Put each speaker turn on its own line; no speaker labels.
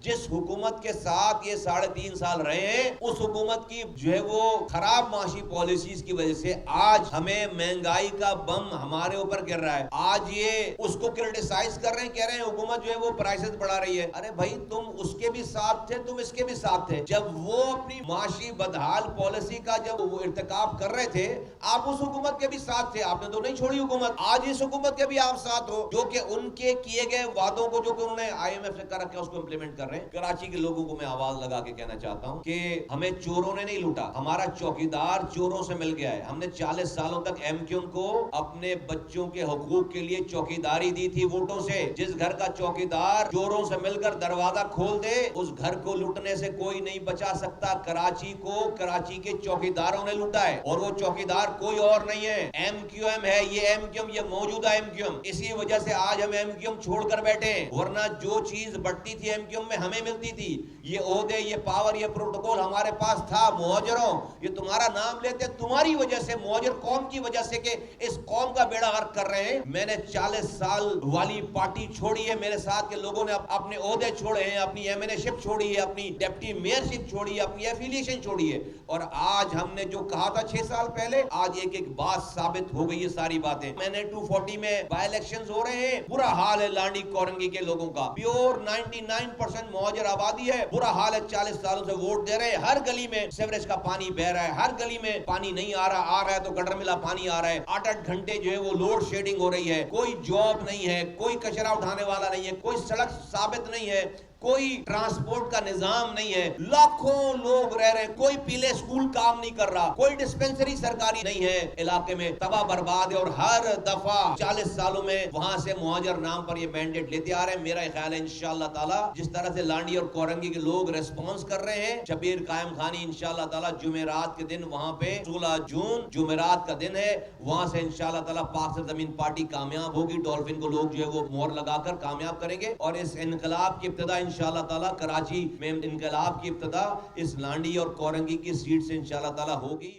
جس حکومت کے ساتھ یہ 3.5 سال رہے ہیں اس حکومت کی جو ہے وہ خراب معاشی پالیسیز کی وجہ سے آج ہمیں مہنگائی کا بم ہمارے اوپر گر رہا ہے. آج یہ اس کو کرٹیسائز کر رہے ہیں, کہہ رہے ہیں حکومت جو ہے وہ پرائسز بڑھا رہی ہے. ارے بھائی تم اس کے بھی ساتھ تھے, تم اس کے بھی ساتھ تھے. جب وہ اپنی معاشی بدحال پالیسی کا جب وہ ارتکاب کر رہے تھے آپ اس حکومت کے بھی ساتھ تھے, آپ نے تو نہیں چھوڑی حکومت. آج اس حکومت کے بھی آپ ساتھ ہو جو کہ ان کے کیے گئے وعدوں کو جو کہ انہوں نے IMF سے کر رکھا ہے اس کو امپلیمنٹ کر رہے ہیں. کراچی کے لوگوں کو میں آواز لگا کے کہنا چاہتا ہوں کہ ہمیں چوروں نے نہیں لوٹا, ہمارا چوکیدار چوروں سے مل گیا ہے. ہم نے 40 سالوں تک MQ کو اپنے بچوں کے حقوق کے لیے چوکیداری دی تھی ووٹوں سے. جس گھر کا چوکیدار چوروں سے مل کر دروازہ کھول دے اس گھر کو لوٹنے سے کوئی نہیں بچا سکتا. کراچی کو کراچی کے چوکیداروں نے لوٹا ہے اور وہ چوکیدار کوئی اور نہیں ہے, MQM ہے. یہ MQM, یہ موجودہ MQM, اسی وجہ سے آج ہم MQM چھوڑ کر بیٹھے ہیں. ورنہ جو چیز بڑھتی تھی MQM میں ہمیں ملتی تھی, یہ عہدے, یہ پاور, یہ پروٹوکول ہمارے پاس تھا. مہاجروں, یہ تمہارا نام لیتے تمہاری وجہ سے, مہاجر قوم کی وجہ سے کہ اس قوم کا بیڑا غرق کر رہے ہیں. میں نے 40 سال والی پارٹی چھوڑی ہے, میرے ساتھ کے لوگوں نے اپنے عہدے چھوڑے ہیں, اپنی MNA شپ چھوڑی ہے, اپنی ڈپٹی میئر شپ چھوڑی ہے, اپنی ایفیلیشن چھوڑی ہے. اور آج ہم نے جو کہا تھا 6 سال پہلے, آج ایک ایک بات ثابت ہو گئی ہے. ساری باتیں میں نے 240 میں بائی الیکشنز ہو رہے ہیں, برا حال ہے لانڈی کورنگی کے لوگوں کا. پیور 99% مہاجر آبادی ہے, برا حال ہے. 40 سالوں سے ووٹ دے رہے ہیں, ہر گلی میں سیوریج کا پانی بہ رہا ہے, ہر گلی میں پانی نہیں آ رہا ہے تو گٹر ملا پانی آ رہا ہے. 8-8 گھنٹے جو ہے وہ لوڈ شیڈنگ ہو رہی ہے. کوئی جاب نہیں ہے, کوئی کچرا اٹھانے والا نہیں ہے, کوئی سڑک ثابت نہیں ہے, کوئی ٹرانسپورٹ کا نظام نہیں ہے. لاکھوں لوگ رہ رہے ہیں, کوئی پیلے اسکول کام نہیں کر رہا, کوئی ڈسپینسری سرکاری نہیں ہے. علاقے میں تباہ برباد ہے. اور ہر دفعہ 40 سالوں میں وہاں سے مہاجر نام پر یہ مینڈیٹ لیتے آ رہے ہیں. میرا خیال ہے انشاءاللہ تعالی جس طرح سے لانڈی اور کورنگی کے لوگ ریسپانس کر رہے ہیں, شبیر قائم خانی انشاءاللہ تعالی جمعرات کے دن وہاں پہ 16 جون جمعرات کا دن ہے, وہاں سے انشاءاللہ تعالی پاک سرزمین پارٹی کامیاب ہوگی. ڈولفن کو لوگ جو ہے وہ مہر لگا کر کامیاب کریں گے. اور اس انقلاب کی ابتدا انشاءاللہ تعالی کراچی میں انقلاب کی ابتدا اس لانڈی اور کورنگی کی سیٹ سے انشاءاللہ تعالی ہوگی.